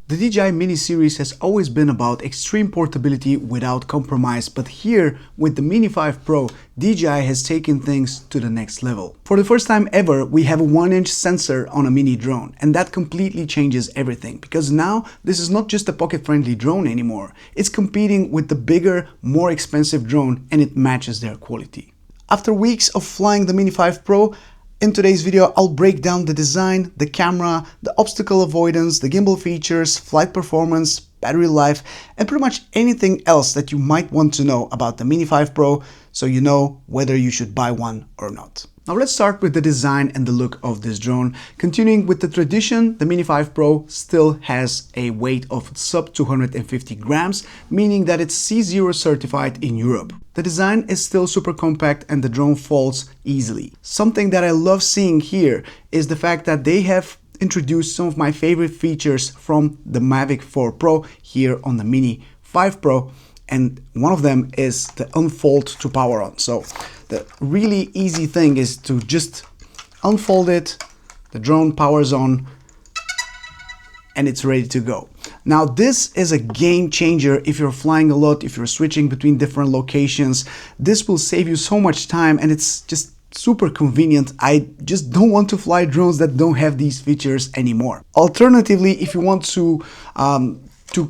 The DJI Mini series has always been about extreme portability without compromise, but here with the Mini 5 Pro, DJI has taken things to the next level. For the first time ever, we have a 1-inch sensor on a mini drone, and that completely changes everything, because now this is not just a pocket-friendly drone anymore. It's competing with the bigger, more expensive drone, and it matches their quality. After weeks of flying the Mini 5 Pro, in today's video, I'll break down the design, the camera, the obstacle avoidance, the gimbal features, flight performance, battery life, and pretty much anything else that you might want to know about the Mini 5 Pro so you know whether you should buy one or not. Now let's start with the design and the look of this drone. Continuing with the tradition, the Mini 5 Pro still has a weight of sub 250 grams, meaning that it's C0 certified in Europe. The design is still super compact and the drone folds easily. Something that I love seeing here is the fact that they have introduced some of my favorite features from the Mavic 4 Pro here on the Mini 5 Pro, and one of them is the unfold to power on. So the really easy thing is to just unfold it, the drone powers on, and it's ready to go. Now this is a game changer if you're flying a lot, if you're switching between different locations. This will save you so much time and it's just super convenient. I just don't want to fly drones that don't have these features anymore. Alternatively, if you want to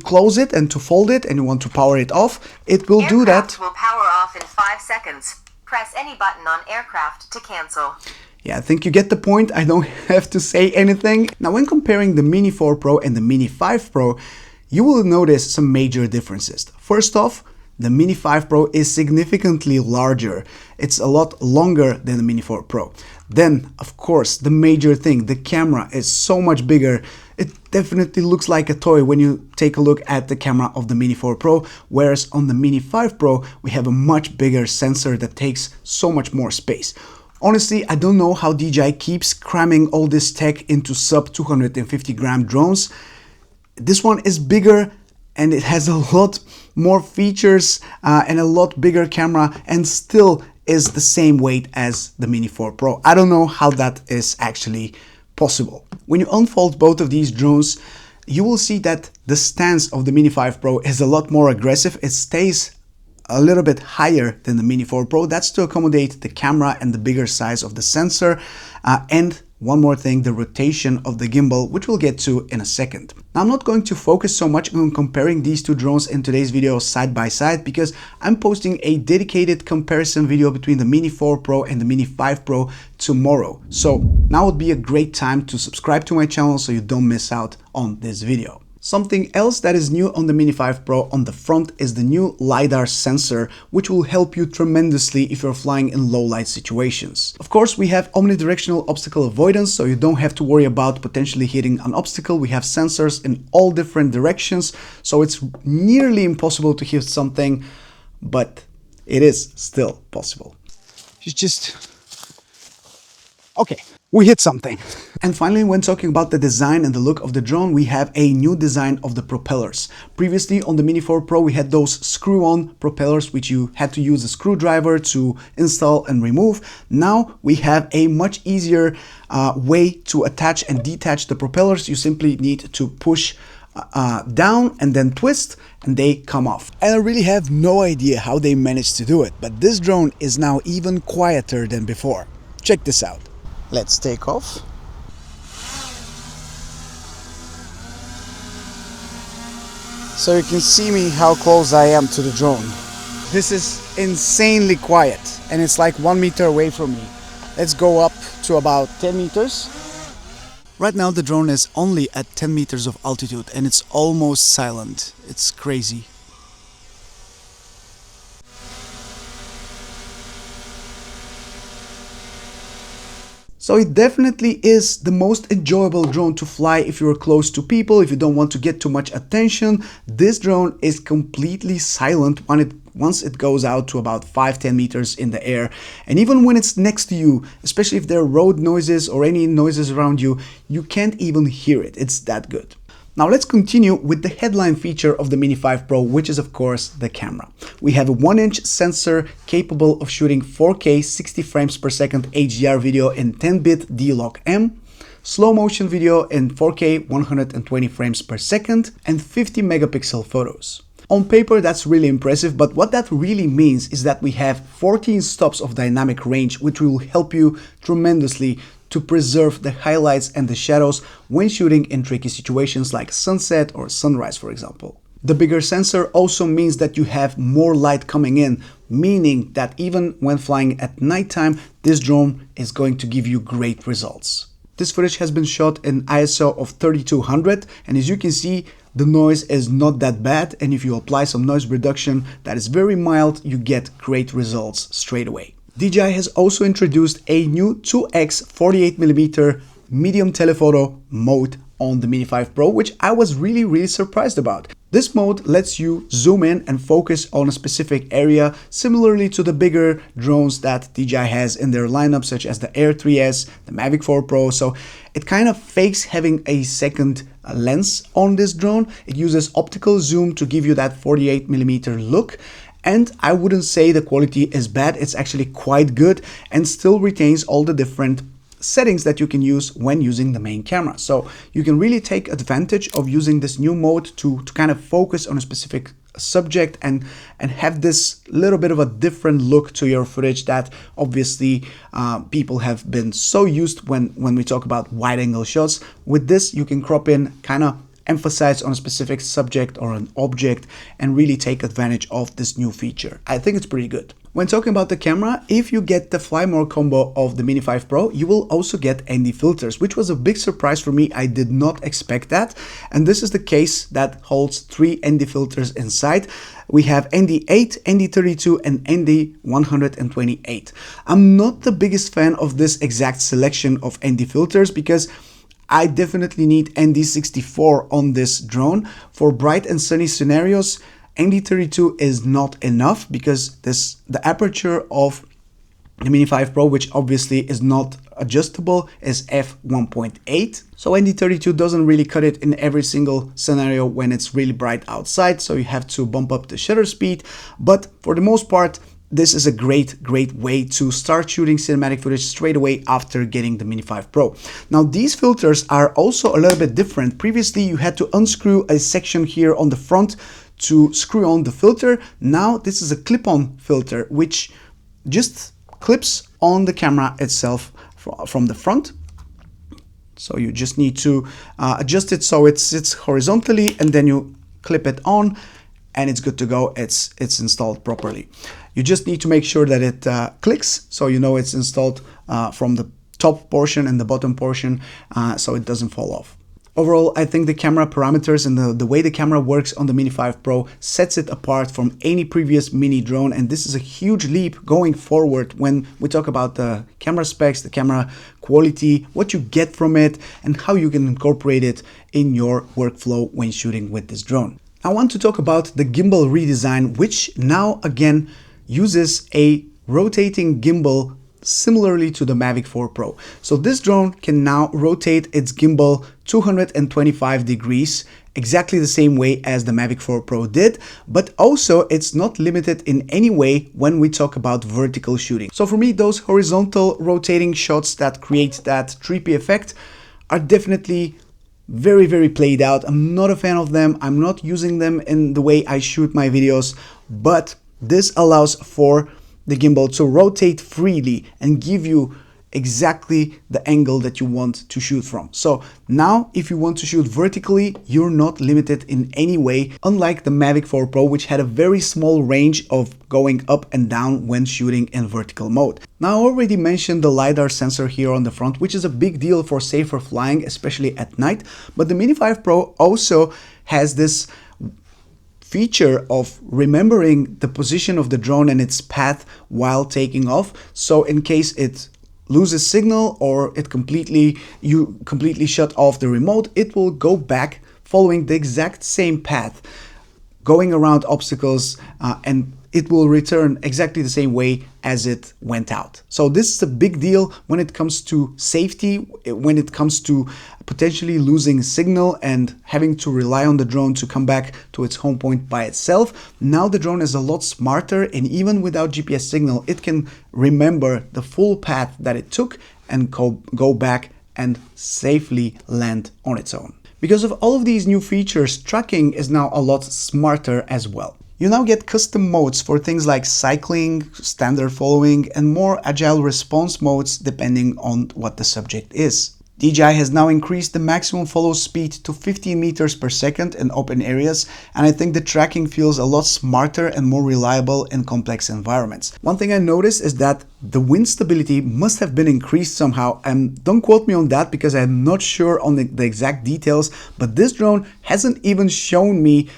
close it and to fold it and you want to power it off, it will do that. Will power off in 5 seconds. Press any button on aircraft to cancel. Yeah, I think you get the point. I don't have to say anything. Now, when comparing the Mini 4 Pro and the Mini 5 Pro, you will notice some major differences. First off, the Mini 5 Pro is significantly larger. It's a lot longer than the Mini 4 Pro. Then, of course, the major thing, the camera is so much bigger. It definitely looks like a toy when you take a look at the camera of the Mini 4 Pro, whereas on the Mini 5 Pro, we have a much bigger sensor that takes so much more space. Honestly, I don't know how DJI keeps cramming all this tech into sub 250 gram drones. This one is bigger and it has a lot more features and a lot bigger camera, and still is the same weight as the Mini 4 Pro. I don't know how that is actually possible. When you unfold both of these drones, you will see that the stance of the Mini 5 Pro is a lot more aggressive. It stays a little bit higher than the Mini 4 Pro. That's to accommodate the camera and the bigger size of the sensor. And one more thing, the rotation of the gimbal, which we'll get to in a second. Now, I'm not going to focus so much on comparing these two drones in today's video side by side, because I'm posting a dedicated comparison video between the Mini 4 Pro and the Mini 5 Pro tomorrow. So now would be a great time to subscribe to my channel so you don't miss out on this video. Something else that is new on the Mini 5 Pro on the front is the new LiDAR sensor, which will help you tremendously if you're flying in low light situations. Of course, we have omnidirectional obstacle avoidance, so you don't have to worry about potentially hitting an obstacle. We have sensors in all different directions, so it's nearly impossible to hit something, but it is still possible. It's just... okay. We hit something. And finally, when talking about the design and the look of the drone, we have a new design of the propellers. Previously on the Mini 4 Pro, we had those screw-on propellers, which you had to use a screwdriver to install and remove. Now we have a much easier way to attach and detach the propellers. You simply need to push down and then twist and they come off. And I really have no idea how they managed to do it, but this drone is now even quieter than before. Check this out. Let's take off. So you can see me how close I am to the drone. This is insanely quiet and it's like 1 meter away from me. Let's go up to about 10 meters. Right now the drone is only at 10 meters of altitude and it's almost silent. It's crazy. So it definitely is the most enjoyable drone to fly if you're close to people, if you don't want to get too much attention. This drone is completely silent once it goes out to about 5-10 meters in the air. And even when it's next to you, especially if there are road noises or any noises around you, you can't even hear it. It's that good. Now let's continue with the headline feature of the Mini 5 Pro, which is of course the camera. We have a 1-inch sensor capable of shooting 4K 60 frames per second HDR video in 10-bit D-Log M. slow motion video in 4K 120 frames per second, and 50 megapixel photos. On paper, that's really impressive, but what that really means is that we have 14 stops of dynamic range, which will help you tremendously to preserve the highlights and the shadows when shooting in tricky situations like sunset or sunrise, for example. The bigger sensor also means that you have more light coming in, meaning that even when flying at nighttime, this drone is going to give you great results. This footage has been shot in ISO of 3200, and as you can see, the noise is not that bad, and if you apply some noise reduction that is very mild, you get great results straight away. DJI has also introduced a new 2x 48mm medium telephoto mode on the Mini 5 Pro, which I was really surprised about. This mode lets you zoom in and focus on a specific area, similarly to the bigger drones that DJI has in their lineup, such as the Air 3S, the Mavic 4 Pro. So it kind of fakes having a second lens on this drone. It uses optical zoom to give you that 48mm look. And I wouldn't say the quality is bad, it's actually quite good and still retains all the different settings that you can use when using the main camera. So you can really take advantage of using this new mode to kind of focus on a specific subject and have this little bit of a different look to your footage that obviously people have been so used when we talk about wide angle shots. With this, you can crop in, kind of emphasize on a specific subject or an object and really take advantage of this new feature. I think it's pretty good. When talking about the camera, if you get the Fly More combo of the Mini 5 Pro, you will also get ND filters, which was a big surprise for me. I did not expect that. And this is the case that holds 3 ND filters inside. We have ND8, ND32 and ND128. I'm not the biggest fan of this exact selection of ND filters because I definitely need ND64 on this drone. For bright and sunny scenarios, ND32 is not enough because the aperture of the Mini 5 Pro, which obviously is not adjustable, is f1.8. So ND32 doesn't really cut it in every single scenario when it's really bright outside, so you have to bump up the shutter speed. But for the most part, this is a great way to start shooting cinematic footage straight away after getting the Mini 5 Pro. Now, these filters are also a little bit different. Previously, you had to unscrew a section here on the front to screw on the filter. Now, this is a clip-on filter, which just clips on the camera itself from the front. So you just need to adjust it so it sits horizontally, and then you clip it on, and it's good to go. It's installed properly. You just need to make sure that it clicks, so you know it's installed from the top portion and the bottom portion, so it doesn't fall off. Overall, I think the camera parameters and the way the camera works on the Mini 5 Pro sets it apart from any previous mini drone, and this is a huge leap going forward when we talk about the camera specs, the camera quality, what you get from it, and how you can incorporate it in your workflow when shooting with this drone. I want to talk about the gimbal redesign, which now again uses a rotating gimbal similarly to the Mavic 4 Pro. So this drone can now rotate its gimbal 225 degrees, exactly the same way as the Mavic 4 Pro did, but also it's not limited in any way when we talk about vertical shooting. So for me, those horizontal rotating shots that create that trippy effect are definitely very played out. I'm not a fan of them. I'm not using them in the way I shoot my videos, but this allows for the gimbal to rotate freely and give you exactly the angle that you want to shoot from. So now if you want to shoot vertically, you're not limited in any way, unlike the Mavic 4 Pro, which had a very small range of going up and down when shooting in vertical mode. Now, I already mentioned the LiDAR sensor here on the front, which is a big deal for safer flying, especially at night, but the Mini 5 Pro also has this feature of remembering the position of the drone and its path while taking off. So in case it loses signal or you completely shut off the remote, it will go back following the exact same path, going around obstacles, and it will return exactly the same way as it went out. So this is a big deal when it comes to safety, when it comes to potentially losing signal and having to rely on the drone to come back to its home point by itself. Now the drone is a lot smarter, and even without GPS signal, it can remember the full path that it took and go back and safely land on its own. Because of all of these new features, tracking is now a lot smarter as well. You now get custom modes for things like cycling, standard following, and more agile response modes depending on what the subject is. DJI has now increased the maximum follow speed to 15 meters per second in open areas, and I think the tracking feels a lot smarter and more reliable in complex environments. One thing I noticed is that the wind stability must have been increased somehow, and don't quote me on that because I'm not sure on the exact details, but this drone hasn't even shown me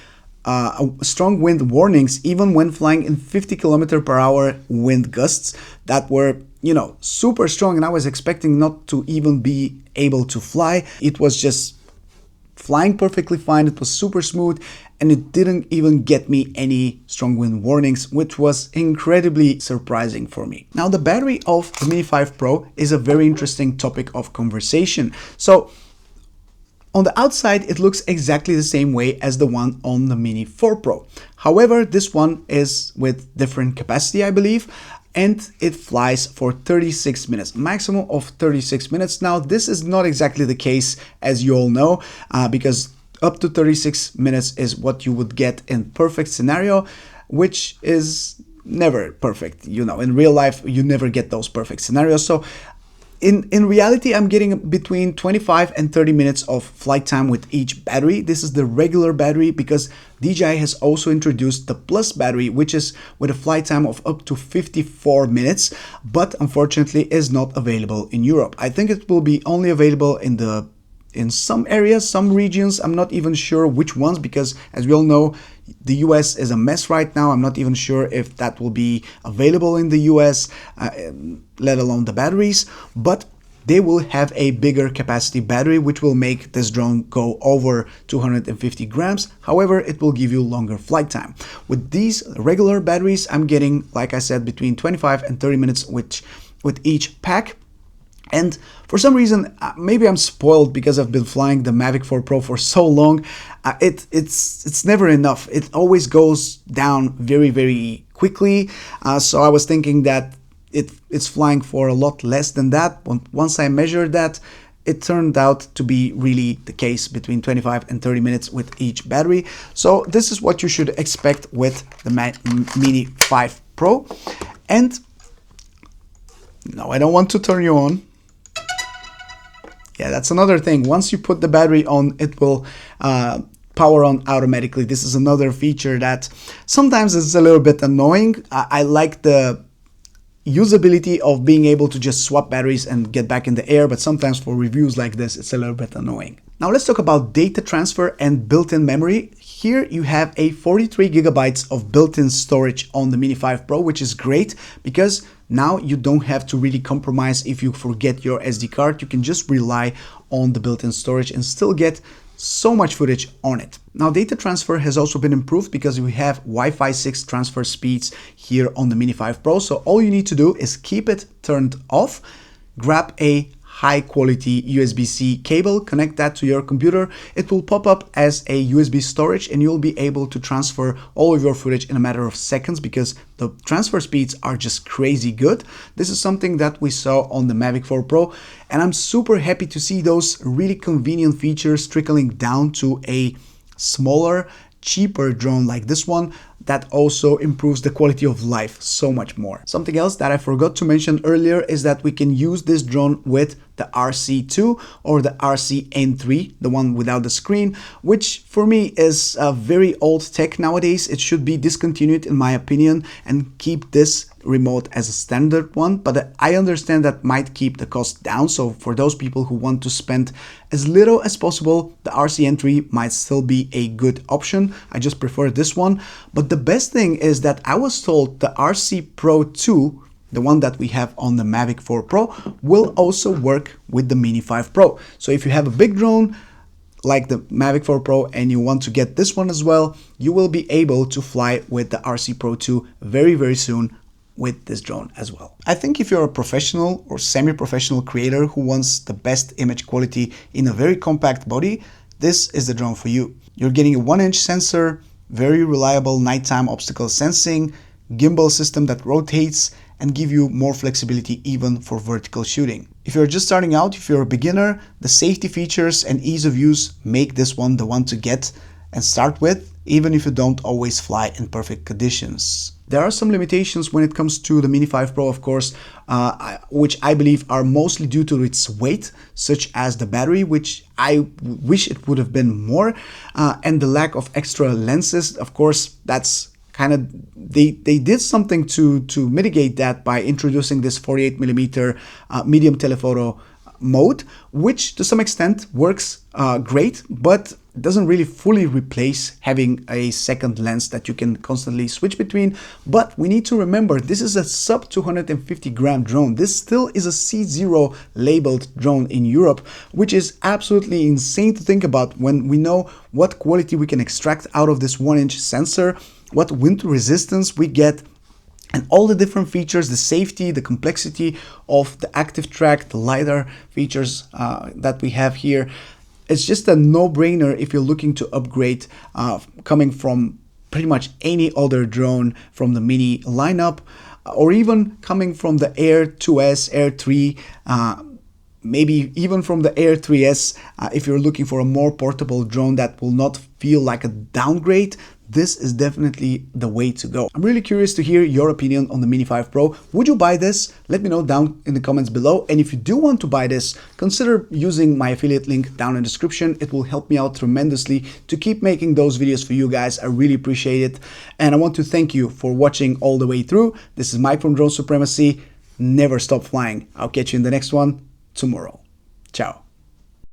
strong wind warnings even when flying in 50 km/h wind gusts that were, you know, super strong, and I was expecting not to even be able to fly. It was just flying perfectly fine. It was super smooth, and it didn't even get me any strong wind warnings, which was incredibly surprising for me. Now, the battery of the Mini 5 Pro is a very interesting topic of conversation. So on the outside, it looks exactly the same way as the one on the Mini 4 Pro. However, this one is with different capacity, I believe, and it flies for 36 minutes, maximum of 36 minutes. Now, this is not exactly the case, as you all know, because up to 36 minutes is what you would get in perfect scenario, which is never perfect. You know, in real life, you never get those perfect scenarios. So in reality, I'm getting between 25 and 30 minutes of flight time with each battery. This is the regular battery because DJI has also introduced the Plus battery, which is with a flight time of up to 54 minutes, but unfortunately is not available in Europe. I think it will be only available in some areas, some regions. I'm not even sure which ones, because as we all know, the US is a mess right now. I'm not even sure if that will be available in the US, let alone the batteries, but they will have a bigger capacity battery, which will make this drone go over 250 grams. However, it will give you longer flight time. With these regular batteries, I'm getting, like I said, between 25 and 30 minutes with each pack. And for some reason, maybe I'm spoiled because I've been flying the Mavic 4 Pro for so long. It's never enough. It always goes down very, very quickly. So I was thinking that it's flying for a lot less than that. Once I measured that, it turned out to be really the case, between 25 and 30 minutes with each battery. So this is what you should expect with the Mini 5 Pro. And no, I don't want to turn you on. Yeah, that's another thing. Once you put the battery on, it will power on automatically. This is another feature that sometimes is a little bit annoying. I like the usability of being able to just swap batteries and get back in the air, but sometimes for reviews like this, it's a little bit annoying. Now let's talk about data transfer and built-in memory. Here you have a 43 gigabytes of built-in storage on the Mini 5 Pro, which is great because now you don't have to really compromise if you forget your SD card. You can just rely on the built-in storage and still get so much footage on it. Now, data transfer has also been improved because we have Wi-Fi 6 transfer speeds here on the Mini 5 Pro. So all you need to do is keep it turned off, grab a high quality USB-C cable, connect that to your computer. It will pop up as a USB storage and you'll be able to transfer all of your footage in a matter of seconds because the transfer speeds are just crazy good. This is something that we saw on the Mavic 4 Pro, and I'm super happy to see those really convenient features trickling down to a smaller, cheaper drone like this one that also improves the quality of life so much more. Something else that I forgot to mention earlier is that we can use this drone with the RC2 or the RC-N3, the one without the screen, which for me is a very old tech nowadays. It should be discontinued in my opinion and keep this remote as a standard one, but I understand that might keep the cost down. So for those people who want to spend as little as possible, the RC-N3 might still be a good option. I just prefer this one. But the best thing is that I was told the RC Pro 2, the one that we have on the Mavic 4 Pro, will also work with the Mini 5 Pro. So if you have a big drone like the Mavic 4 Pro and you want to get this one as well, you will be able to fly with the RC Pro 2 very, very soon with this drone as well. I think if you're a professional or semi-professional creator who wants the best image quality in a very compact body, this is the drone for you. You're getting a 1-inch sensor, very reliable nighttime obstacle sensing, gimbal system that rotates and give you more flexibility even for vertical shooting. If you're just starting out, if you're a beginner, the safety features and ease of use make this one the one to get and start with, even if you don't always fly in perfect conditions. There are some limitations when it comes to the Mini 5 Pro, of course, which I believe are mostly due to its weight, such as the battery, which I wish it would have been more, and the lack of extra lenses. Of course, that's kind of, they did something to mitigate that by introducing this 48mm medium telephoto mode, which to some extent works great, but doesn't really fully replace having a second lens that you can constantly switch between. But we need to remember, this is a sub 250 gram drone. This still is a C0 labeled drone in Europe, which is absolutely insane to think about when we know what quality we can extract out of this 1-inch sensor, what wind resistance we get, and all the different features, the safety, the complexity of the active track, the LiDAR features that we have here. It's just a no-brainer if you're looking to upgrade coming from pretty much any other drone from the Mini lineup, or even coming from the Air 2S, Air 3, maybe even from the Air 3S. If you're looking for a more portable drone that will not feel like a downgrade, this is definitely the way to go. I'm really curious to hear your opinion on the Mini 5 Pro. Would you buy this? Let me know down in the comments below. And if you do want to buy this, consider using my affiliate link down in the description. It will help me out tremendously to keep making those videos for you guys. I really appreciate it. And I want to thank you for watching all the way through. This is Mike from Drone Supremacy. Never stop flying. I'll catch you in the next one tomorrow. Ciao.